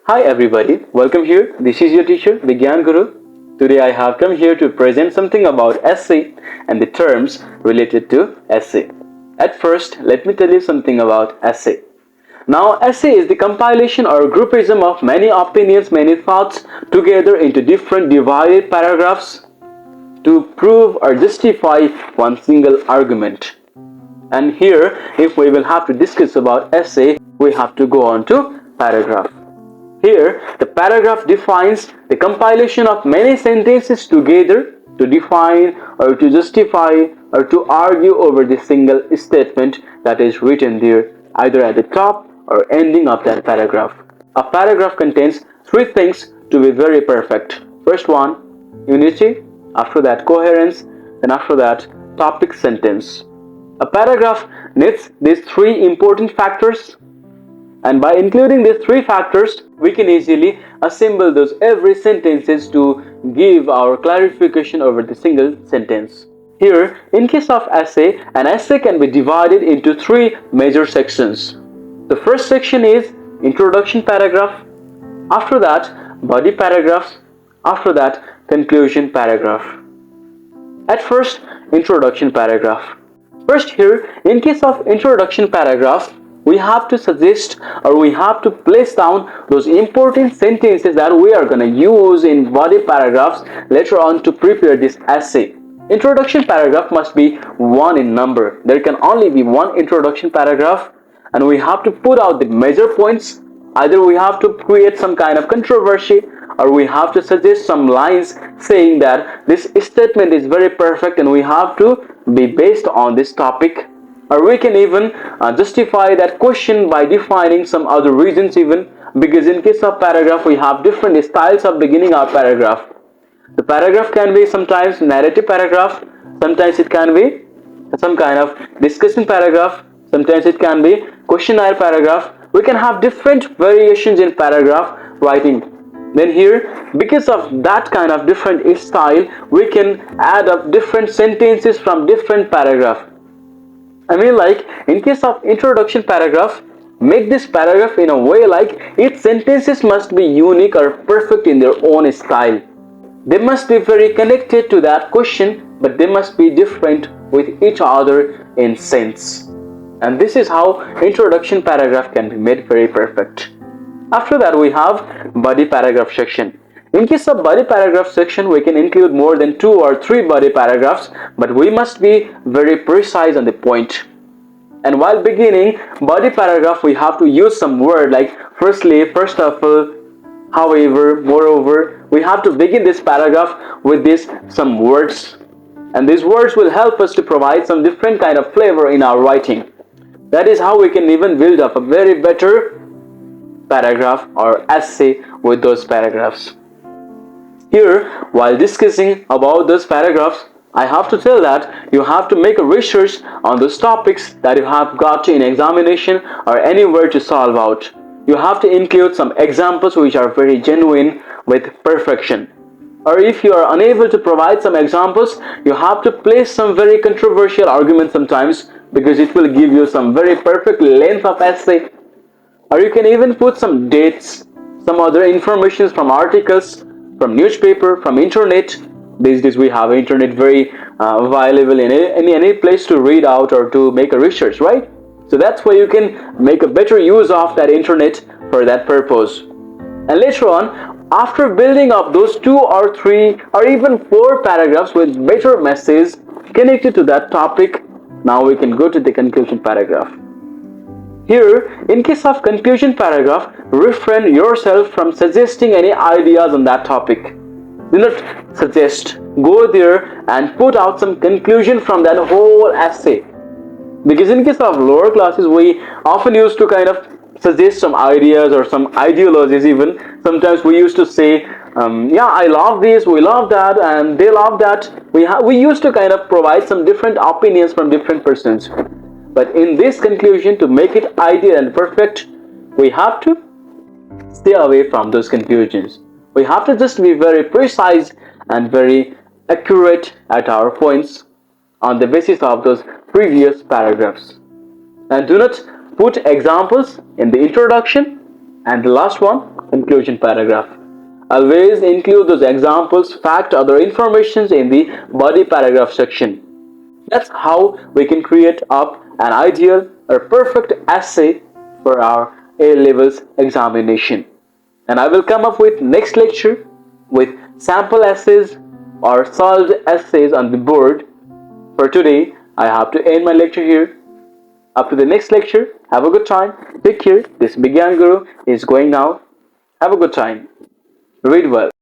Hi everybody, welcome here. This is your teacher, Bigyan Guru. Today I have come here to present something about essay and the terms related to essay. At first, let me tell you something about essay. Now, essay is the compilation or groupism of many opinions, many thoughts together into different divided paragraphs to prove or justify one single argument. And here, if we will have to discuss about essay, we have to go on to paragraph. Here, the paragraph defines the compilation of many sentences together to define or to justify or to argue over the single statement that is written there, either at the top or ending of that paragraph. A paragraph contains three things to be very perfect. First one, unity, after that coherence, then after that topic sentence. A paragraph needs these three important factors, and by including these three factors, we can easily assemble those every sentences to give our clarification over the single sentence. Here, in case of essay, an essay can be divided into three major sections. The first section is introduction paragraph, after that body paragraphs, after that conclusion paragraph. At first, introduction paragraph. First here, in case of introduction paragraph, we have to suggest or we have to place down those important sentences that we are going to use in body paragraphs later on to prepare this essay. Introduction paragraph must be one in number. There can only be one introduction paragraph, and we have to put out the major points. Either we have to create some kind of controversy, or we have to suggest some lines saying that this statement is very perfect and we have to be based on this topic. Or we can even justify that question by defining some other reasons even, because in case of paragraph we have different styles of beginning our paragraph. The paragraph can be sometimes narrative paragraph, sometimes it can be some kind of discussion paragraph, sometimes it can be questionnaire paragraph. We can have different variations in paragraph writing. Then here, because of that kind of different style, we can add up different sentences from different paragraph. I mean, like in case of introduction paragraph, make this paragraph in a way like its sentences must be unique or perfect in their own style. They must be very connected to that question, but they must be different with each other in sense. And this is how introduction paragraph can be made very perfect. After that, we have body paragraph section. In case of body paragraph section, we can include more than 2 or 3 body paragraphs, but we must be very precise on the point. And while beginning body paragraph, we have to use some word like firstly, first of all, however, moreover. We have to begin this paragraph with some words, and these words will help us to provide some different kind of flavor in our writing. That is how we can even build up a very better paragraph or essay with those paragraphs. Here, while discussing about those paragraphs, I have to tell that you have to make a research on those topics that you have got in examination or anywhere to solve out. You have to include some examples which are very genuine with perfection. Or if you are unable to provide some examples, you have to place some very controversial arguments sometimes, because it will give you some very perfect length of essay. Or you can even put some dates, some other information from articles, from newspaper, from internet. These days we have internet very available in any place to read out or to make a research, right? So that's why you can make a better use of that internet for that purpose. And later on, after building up those 2 or 3 or even 4 paragraphs with better message connected to that topic, now we can go to the conclusion paragraph. Here, in case of conclusion paragraph, refrain yourself from suggesting any ideas on that topic. Do not suggest. Go there and put out some conclusion from that whole essay. Because in case of lower classes, we often used to kind of suggest some ideas or some ideologies even. Sometimes we used to say, yeah, I love this, we love that, and they love that. We used to kind of provide some different opinions from different persons. But in this conclusion, to make it ideal and perfect, we have to stay away from those conclusions. We have to just be very precise and very accurate at our points on the basis of those previous paragraphs. And do not put examples in the introduction and the last one conclusion paragraph. Always include those examples, fact, other informations in the body paragraph section. That's how we can create up an ideal or perfect essay for our A levels examination. And I will come up with next lecture with sample essays or solved essays on the board. For today, I have to end my lecture here. Up to the next lecture, have a good time. Take care. This Bigyan Guru is going now. Have a good time. Read well.